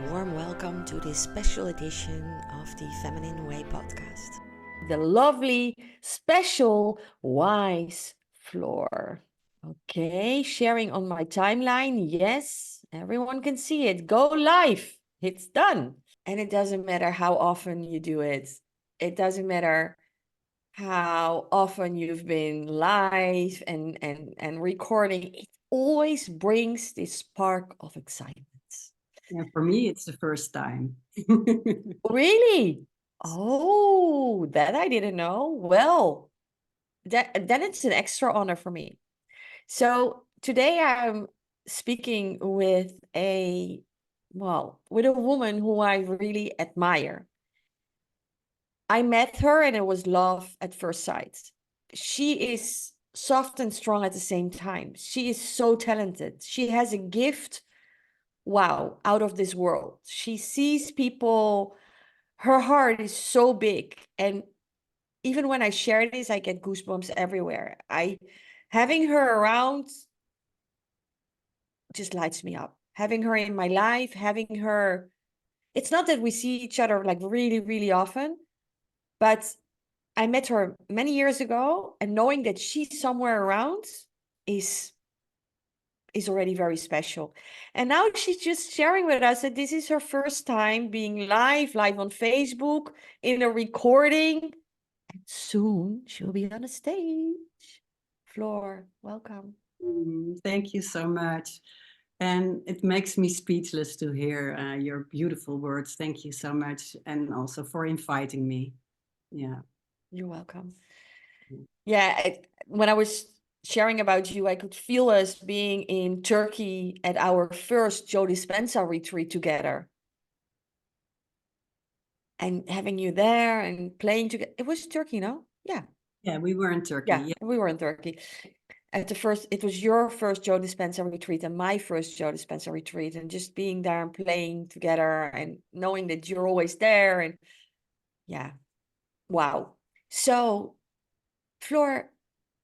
warm welcome to this special edition of the Feminine Way podcast. The lovely, special, wise Floor. Okay, sharing on my timeline. Yes, everyone can see it. Go live. It's done. And it doesn't matter how often you do it. It doesn't matter how often you've been live and recording. It always brings this spark of excitement. Yeah, for me, it's the first time. Really? Oh, that I didn't know. Well, then it's an extra honor for me. So today I'm speaking with with a woman who I really admire. I met her and it was love at first sight. She is soft and strong at the same time. She is so talented. She has a gift, wow, out of this world. She sees people. Her heart is so big, and even when I share this, I get goosebumps everywhere. Having her around just lights me up. Having her in my life, having her, it's not that we see each other like really, really often, but I met her many years ago, and knowing that she's somewhere around is already very special. And now she's just sharing with us that this is her first time being live on Facebook, in a recording. And soon she'll be on a stage. Floor, welcome. Thank you so much. And it makes me speechless to hear your beautiful words. Thank you so much. And also for inviting me. Yeah. You're welcome. Yeah, when I was sharing about you, I could feel us being in Turkey at our first Joe Dispenza retreat together. And having you there and playing together. It was Turkey, no? Yeah. Yeah, we were in Turkey. Yeah, we were in Turkey. It was your first Joe Dispenza retreat and my first Joe Dispenza retreat, and just being there and playing together and knowing that you're always there. And yeah, wow. So, Floor,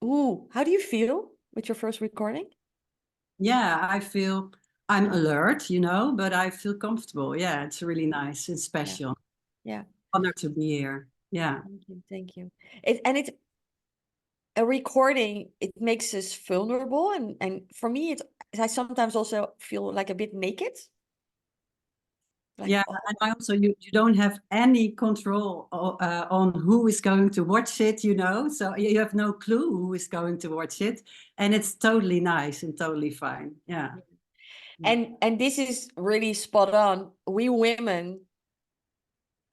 how do you feel with your first recording? Yeah, I feel I'm alert, but I feel comfortable. Yeah, it's really nice. It's special. Yeah. Honor to be here. Yeah. Thank you. It's a recording, it makes us vulnerable, and for me I sometimes also feel like a bit naked. Yeah, and I also you don't have any control on who is going to watch it, so you have no clue who is going to watch it, and it's totally nice and totally fine. Yeah. And this is really spot on. We women,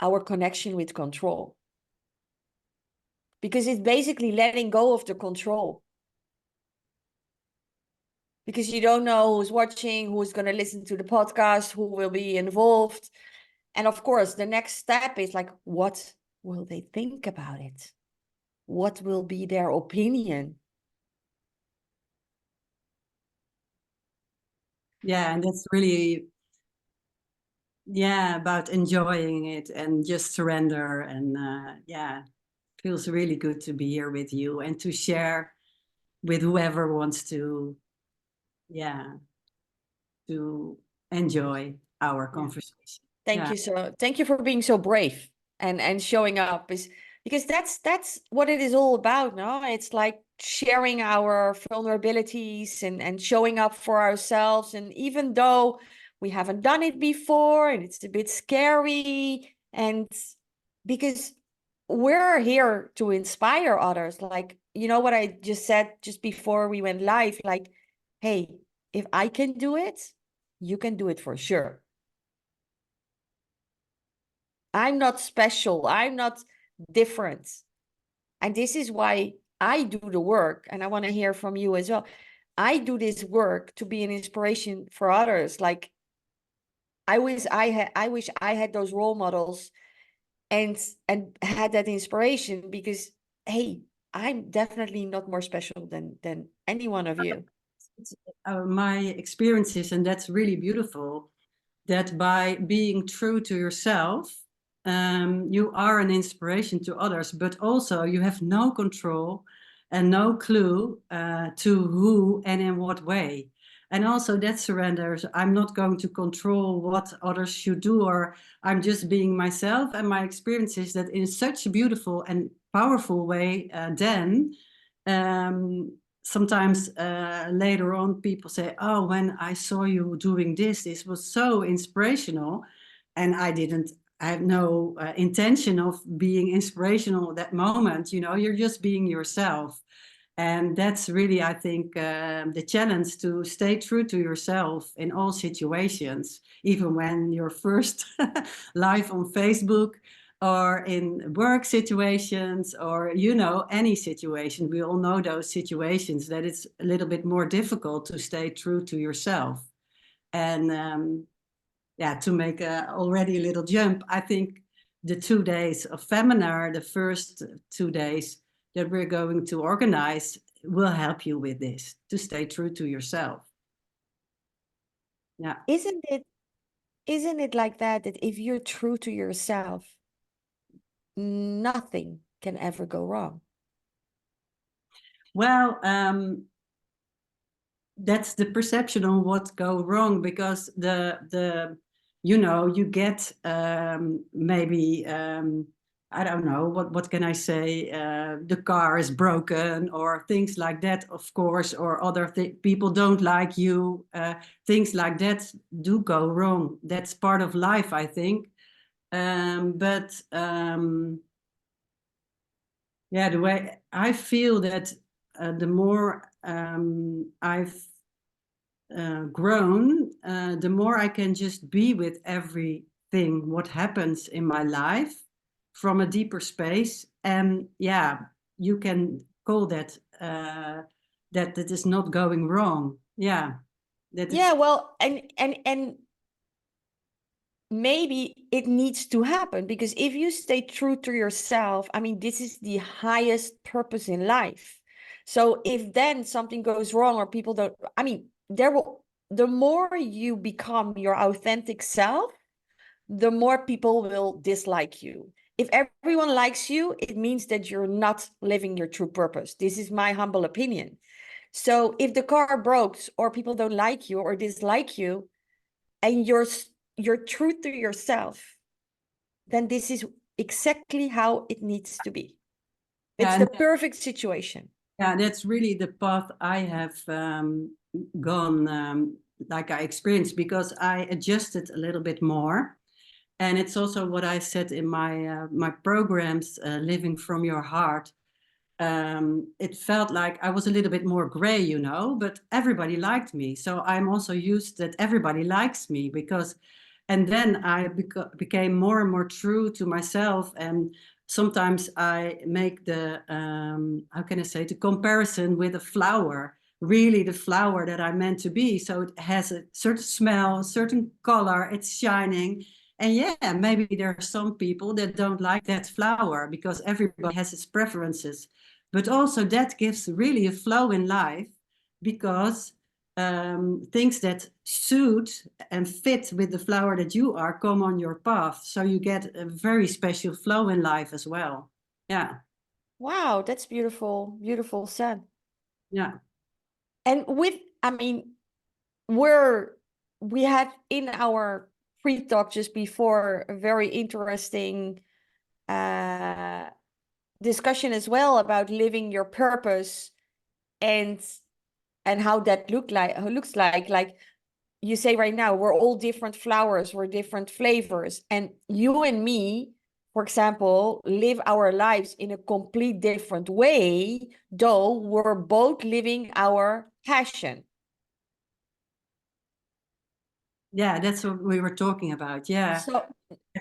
our connection with control, because it's basically letting go of the control, because you don't know who's watching, who's going to listen to the podcast, who will be involved. And of course, the next step is like, what will they think about it? What will be their opinion? Yeah, and that's really, yeah, about enjoying it and just surrender. And yeah, feels really good to be here with you and to share with whoever wants to, yeah, to enjoy our conversation. Thank you for being so brave and showing up, is because that's what it is all about. No, it's like sharing our vulnerabilities and showing up for ourselves. And even though we haven't done it before and it's a bit scary, and because we're here to inspire others, like, you know what I just said just before we went live, like, hey, if I can do it, you can do it for sure. I'm not special. I'm not different. And this is why I do the work. And I want to hear from you as well. I do this work to be an inspiration for others. Like, I wish I had those role models and had that inspiration, because hey, I'm definitely not more special than any one of you. My experiences, and that's really beautiful, that by being true to yourself, you are an inspiration to others, but also you have no control and no clue to who and in what way. And also that surrenders, I'm not going to control what others should do, or I'm just being myself. And my experience is that in such a beautiful and powerful way, then um, sometimes later on people say, oh, when I saw you doing this was so inspirational. And I have no intention of being inspirational at that moment. You know, you're just being yourself. And that's really, I think, the challenge, to stay true to yourself in all situations, even when you're first live on Facebook or in work situations, or, you know, any situation. We all know those situations that it's a little bit more difficult to stay true to yourself. And yeah, to make already a little jump, I think the 2 days of Feminar, the first 2 days that we're going to organize, will help you with this, to stay true to yourself. Yeah. Isn't it like that, that if you're true to yourself, nothing can ever go wrong? Well, that's the perception on what go wrong, because the you know, you get maybe I don't know, what can I say, the car is broken or things like that, of course, or other people don't like you, things like that do go wrong. That's part of life, I think. But yeah, the way I feel that the more I've grown, the more I can just be with everything what happens in my life from a deeper space. And yeah, you can call that that is not going wrong. Yeah, that Yeah, it's, well, and maybe it needs to happen, because if you stay true to yourself, I mean, this is the highest purpose in life. So if then something goes wrong or people don't, I mean, the more you become your authentic self, the more people will dislike you. If everyone likes you, it means that you're not living your true purpose. This is my humble opinion. So if the car breaks or people don't like you or dislike you, and you're true to yourself, then this is exactly how it needs to be. It's yeah, the perfect situation. yeah, that's really the path I have gone, like I experienced, because I adjusted a little bit more. And it's also what I said in my programs, living from your heart. It felt like I was a little bit more gray, you know, but everybody liked me. So I'm also used that everybody likes me, because, and then I became more and more true to myself. And sometimes I make the, how can I say, the comparison with a flower, really the flower that I meant to be. So it has a certain smell, certain color, it's shining. And yeah, maybe there are some people that don't like that flower, because everybody has its preferences. But also that gives really a flow in life, because things that suit and fit with the flower that you are come on your path. So you get a very special flow in life as well. Yeah. Wow, that's beautiful, beautiful said. Yeah. And with, I mean, we're we had in our pre-talk just before a very interesting uh discussion as well about living your purpose, and how that looks like you say right now, we're all different flowers, we're different flavors, and you and me, for example, live our lives in a complete different way, though we're both living our passion. Yeah, that's what we were talking about. Yeah. So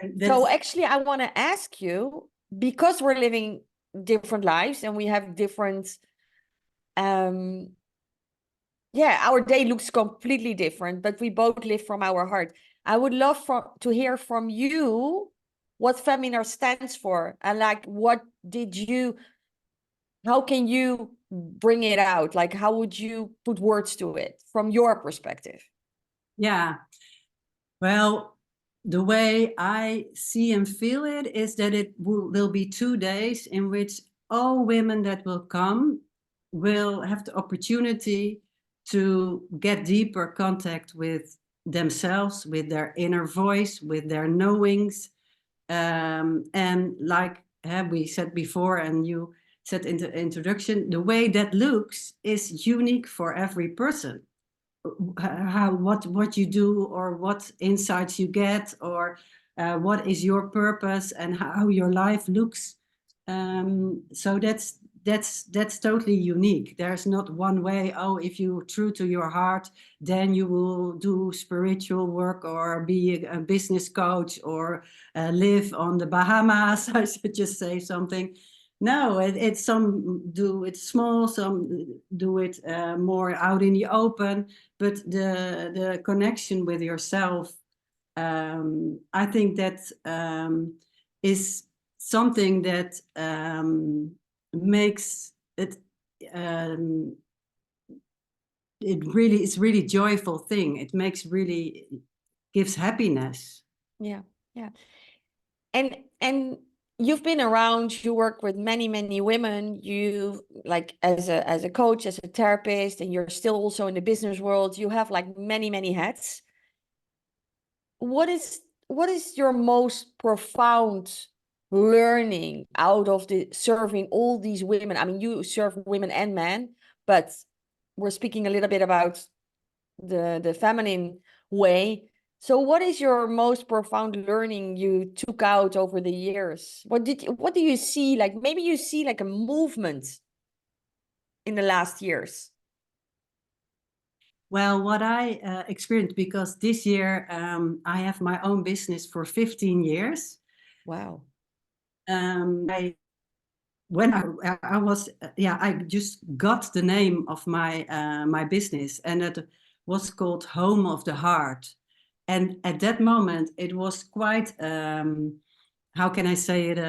And so that's, actually I want to ask you, because we're living different lives and we have different um yeah, our day looks completely different, but we both live from our heart. I would love to hear from you what Feminar stands for, and like, how can you bring it out? Like, how would you put words to it from your perspective? yeah. Well, the way I see and feel it is that it will be 2 days in which all women that will come will have the opportunity to get deeper contact with themselves, with their inner voice, with their knowings. And like we said before, and you said in the introduction, the way that looks is unique for every person. How what you do, or what insights you get, or what is your purpose, and how your life looks. So that's totally unique. There's not one way. Oh, if you're true to your heart, then you will do spiritual work, or be a business coach, or live on the Bahamas. I should just say something. No, it's some do it small, some do it more out in the open. But the connection with yourself, I think that is something that makes it it's really joyful thing. It makes really gives happiness. Yeah, yeah. And you've been around, you work with many women, you like as a coach, as a therapist, and you're still also in the business world. You have like many hats. What is your most profound learning out of the serving all these women? I mean, you serve women and men, but we're speaking a little bit about the feminine way. So what is your most profound learning you took out over the years? What do you see? Like maybe you see like a movement in the last years. Well, what I experienced, because this year I have my own business for 15 years. Wow. I when I was I just got the name of my business, and it was called Home of the Heart. And at that moment it was quite how can I say it,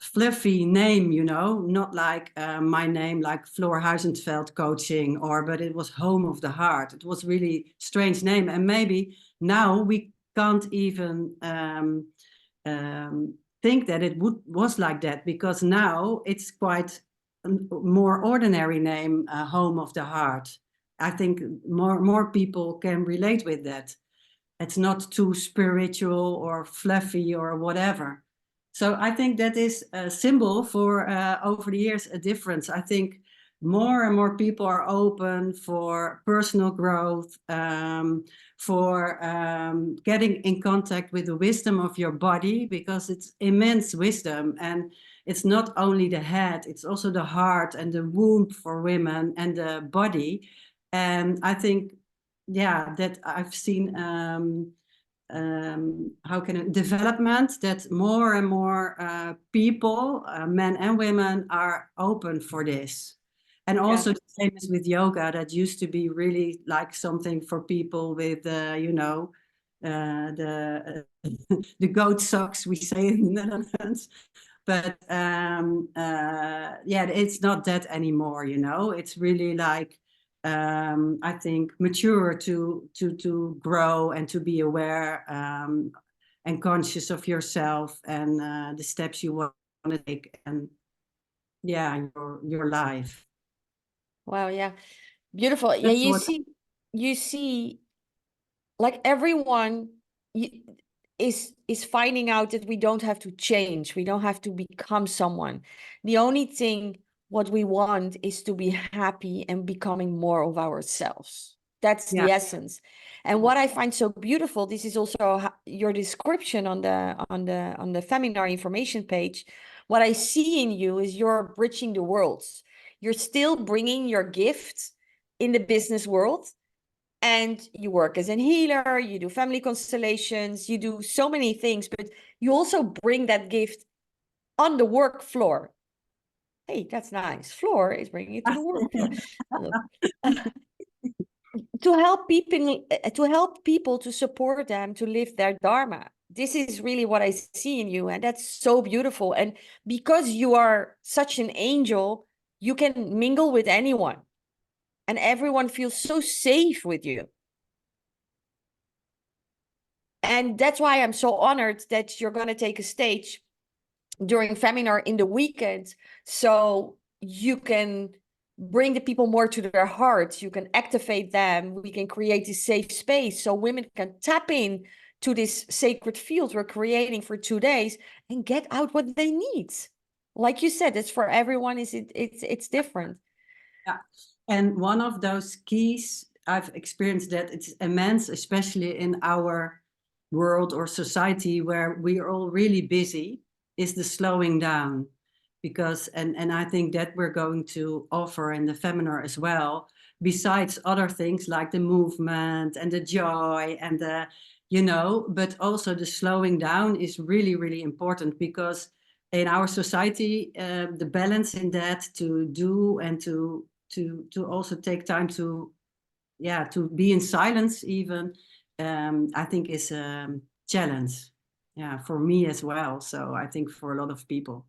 fluffy name, not like my name, like Floor Veld coaching, but it was Home of the Heart. It was really strange name, and maybe now we can't even think that it was like that, because now it's quite a more ordinary name, Home of the Heart. I think more people can relate with that. It's not too spiritual or fluffy or whatever. So I think that is a symbol for over the years a difference. I think more and more people are open for personal growth, for getting in contact with the wisdom of your body, because it's immense wisdom. And it's not only the head, it's also the heart and the womb for women and the body. And I think, that I've seen how can it development, that more and more people, men and women, are open for this. And Yeah. also the same as with yoga, that used to be really like something for people with the the goat socks, we say in the Netherlands. But it's not that anymore. It's really like I think mature to grow and to be aware, and conscious of yourself, and the steps you want to take, and your life. Wow, yeah. Beautiful. Yeah, That's what. you see like everyone y- is finding out that we don't have to change, we don't have to become someone. The only thing what we want is to be happy and becoming more of ourselves. That's Yeah. the essence. And what I find so beautiful, this is also your description on the Feminar information page. What I see in you is you're bridging the worlds. You're still bringing your gift in the business world, and you work as a healer, you do family constellations, you do so many things, but you also bring that gift on the work floor. Hey, that's nice. Floor is bringing it to the work floor. To help people, to support them to live their Dharma. This is really what I see in you, and that's so beautiful. And because you are such an angel, you can mingle with anyone, and everyone feels so safe with you. And that's why I'm so honored that you're going to take a stage during Feminar in the weekend, so you can bring the people more to their hearts. You can activate them. We can create a safe space so women can tap in to this sacred field we're creating for 2 days and get out what they need. Like you said, it's for everyone. It's different. Yeah. And one of those keys, I've experienced that it's immense, especially in our world or society where we are all really busy, is the slowing down. Because, and I think that we're going to offer in the seminar as well, besides other things like the movement and the joy and the, but also the slowing down is really, really important, because in our society, the balance in that to do and to also take time to be in silence even, I think is a challenge, for me as well. So I think for a lot of people,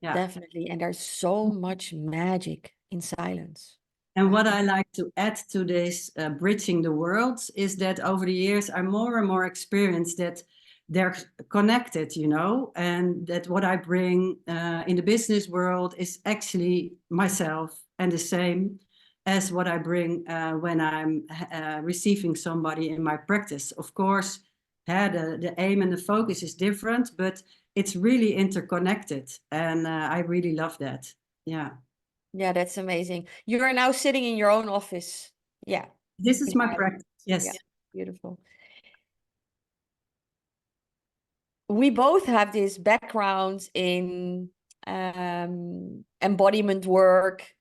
Definitely. And there's so much magic in silence. And what I like to add to this bridging the worlds is that over the years I'm more and more experienced that they're connected, and that what I bring in the business world is actually myself, and the same as what I bring when I'm receiving somebody in my practice. Of course, the aim and the focus is different, but it's really interconnected, and I really love that. Yeah. Yeah, that's amazing. You are now sitting in your own office. Yeah. This is In my Ireland. practice. Yes. Yeah, beautiful. We both have this background in embodiment work,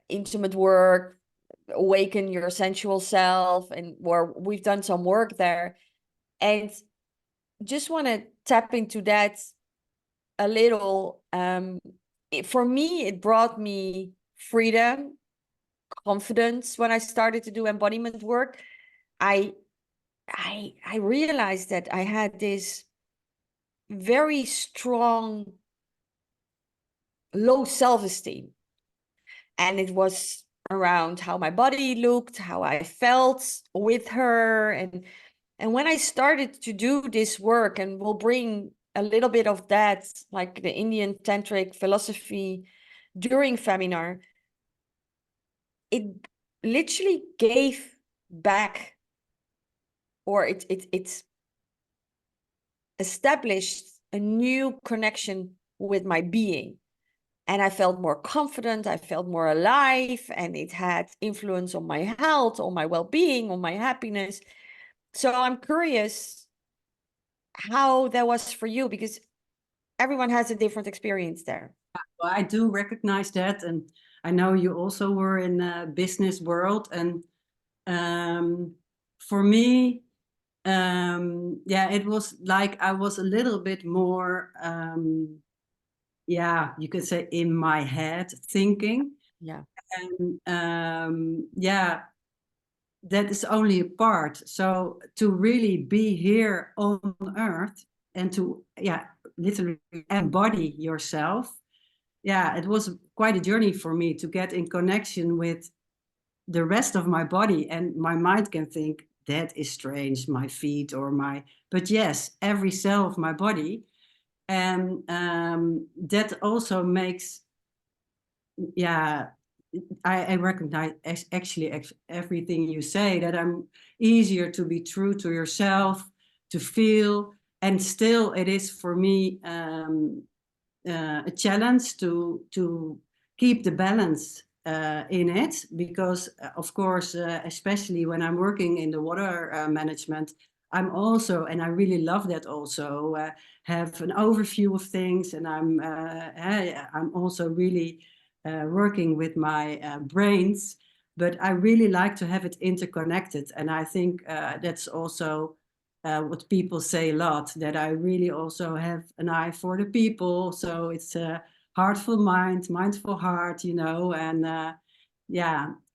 intimate work, awaken your sensual self, and where we've done some work there. And just want to tap into that a little. For me, it brought me freedom, confidence when I started to do embodiment work. I realized that I had this very strong low self-esteem, and it was around how my body looked, how I felt with her, and when I started to do this work, and we'll bring a little bit of that, like the Indian tantric philosophy during Feminar, it literally gave back, or it's established a new connection with my being. And I felt more confident, I felt more alive, and it had influence on my health, on my well-being, on my happiness. So I'm curious how that was for you, because everyone has a different experience there. Well, I do recognize that, and I know you also were in a business world, and for me, it was like I was a little bit more, you could say, in my head thinking, Yeah. and that is only a part. So to really be here on earth and to literally embody yourself, it was quite a journey for me to get in connection with the rest of my body. And my mind can think that is strange, my feet or but yes, every cell of my body. And that also makes, I recognize actually everything you say, that I'm easier to be true to yourself, to feel. And still it is for me a challenge to keep the balance in it, because of course, especially when I'm working in the water management, I'm also, and I really love that also, have an overview of things, and I'm also really working with my brains, but I really like to have it interconnected. And I think that's also what people say a lot, that I really also have an eye for the people. So it's a heartful mind, mindful heart, and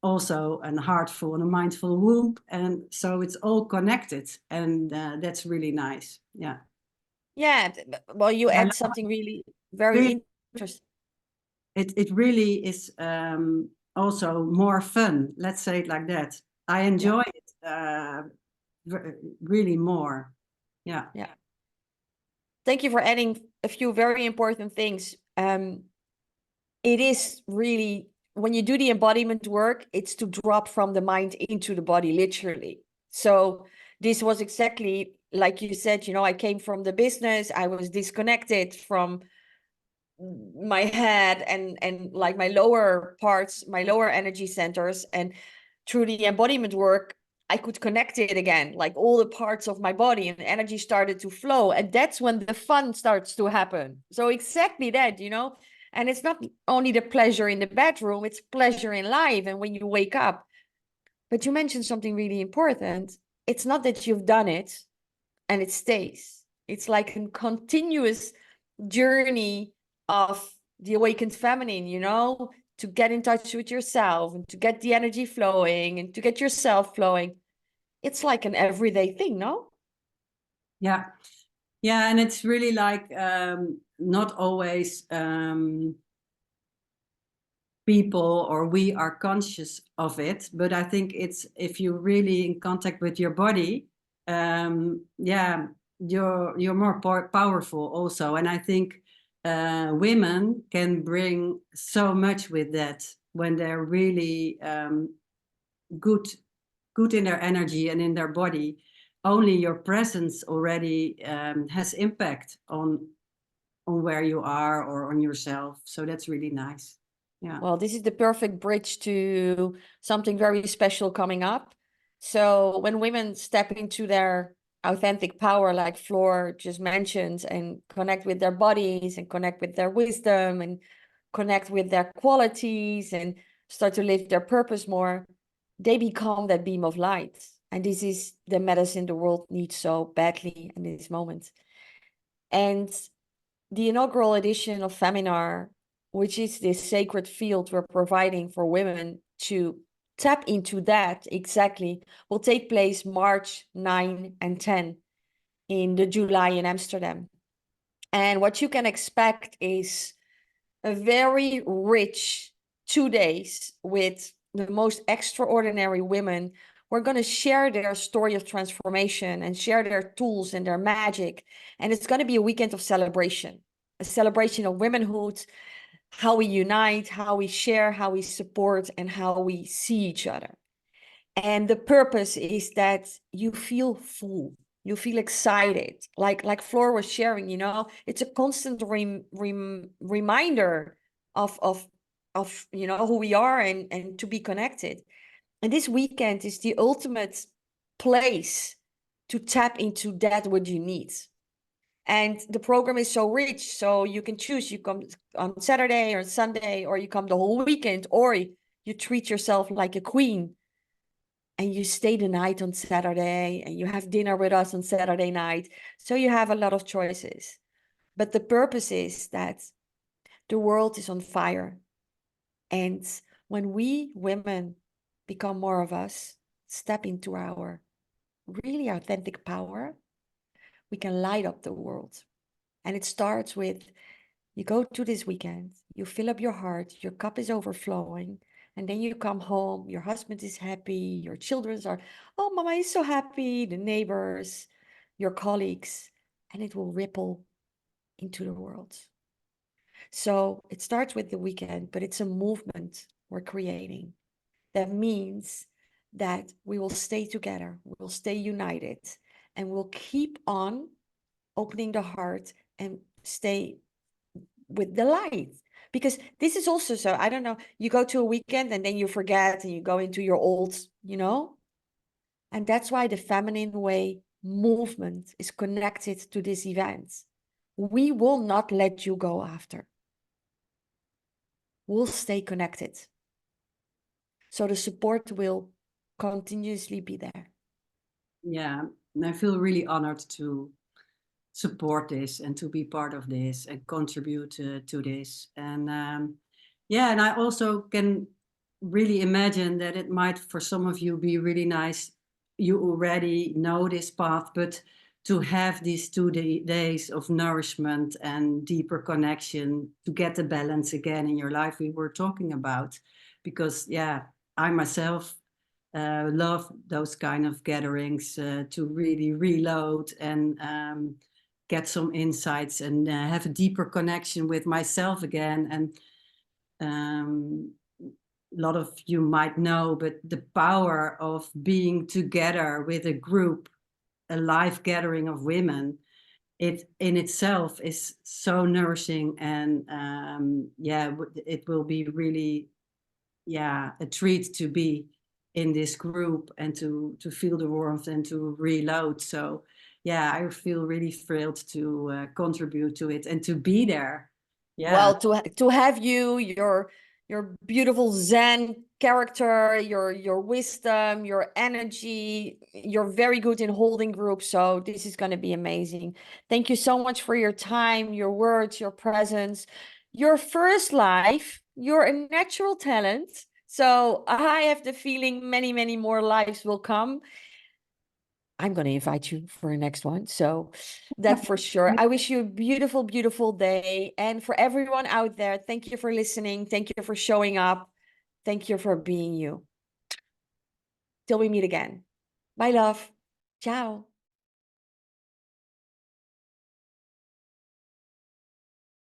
also a heartful and a mindful womb. And so it's all connected, and that's really nice. Yeah. Yeah. Well, you I add love something really very really, interesting. it really is also more fun. Let's say it like that. I Yeah. enjoy it really more. Yeah. Yeah. Thank you for adding a few very important things. It is really when you do the embodiment work, it's to drop from the mind into the body, literally. So this was exactly like you said, you know, I came from the business, I was disconnected from my head and like my lower parts, my lower energy centers. And through the embodiment work, I could connect it again, like all the parts of my body, and energy started to flow. And that's when the fun starts to happen. So exactly that, you know. And it's not only the pleasure in the bedroom, it's pleasure in life. And when you wake up, but you mentioned something really important. It's not that you've done it and it stays. It's like a continuous journey of the awakened feminine, you know, to get in touch with yourself and to get the energy flowing and to get yourself flowing. It's like an everyday thing, no? Yeah. Yeah, and it's really like not always people or we are conscious of it, but I think it's if you're really in contact with your body, yeah, you're more powerful also. And I think women can bring so much with that when they're really good in their energy and in their body. Only your presence already has impact on where you are or on yourself. So that's really nice. Yeah. Well, this is the perfect bridge to something very special coming up. So when women step into their authentic power, like Floor just mentioned, and connect with their bodies and connect with their wisdom and connect with their qualities and start to live their purpose more, they become that beam of light. And this is the medicine the world needs so badly in this moment. And the inaugural edition of Feminar, which is this sacred field we're providing for women to tap into that exactly, will take place March 9 and 10 in the July in Amsterdam. And what you can expect is a very rich 2 days with the most extraordinary women. We're going to share their story of transformation and share their tools and their magic. And it's going to be a weekend of celebration, a celebration of womanhood, how we unite, how we share, how we support, and how we see each other. And the purpose is that you feel full, you feel excited, like Floor was sharing, you know, it's a constant reminder of you know who we are and to be connected. And this weekend is the ultimate place to tap into that what you need. And the program is so rich, so you can choose, you come on Saturday or Sunday, or you come the whole weekend, or you treat yourself like a queen and you stay the night on Saturday and you have dinner with us on Saturday night. So you have a lot of choices. But the purpose is that the world is on fire. And when we women become more of us, step into our really authentic power, we can light up the world. And it starts with you go to this weekend, you fill up your heart, your cup is overflowing, and then you come home, your husband is happy, your children are, oh, mama is so happy, the neighbors, your colleagues, and it will ripple into the world. So it starts with the weekend, but it's a movement we're creating. That means that we will stay together, we will stay united, and we'll keep on opening the heart and stay with the light. Because this is also so, I don't know, you go to a weekend and then you forget and you go into your old, you know? And that's why the feminine way movement is connected to this event. We will not let you go after. We'll stay connected. So the support will continuously be there. Yeah, and I feel really honored to support this and to be part of this and contribute to this. And yeah, and I also can really imagine that it might for some of you be really nice. You already know this path, but to have these 2 days of nourishment and deeper connection to get the balance again in your life we were talking about. Because yeah, I myself love those kind of gatherings to really reload and get some insights and have a deeper connection with myself again. And a lot of you might know, but the power of being together with a group, a live gathering of women, it in itself is so nourishing. And yeah, it will be really, yeah, a treat to be in this group and to feel the warmth and to reload. So yeah, I feel really thrilled to contribute to it and to be there. Yeah. Well, to have you, your beautiful Zen character, your wisdom, your energy, you're very good in holding groups. So this is going to be amazing. Thank you so much for your time, your words, your presence, your first life. You're a natural talent. So I have the feeling many, many more lives will come. I'm going to invite you for a next one. So that for sure. I wish you a beautiful, beautiful day. And for everyone out there, thank you for listening. Thank you for showing up. Thank you for being you. Till we meet again. Bye, love. Ciao.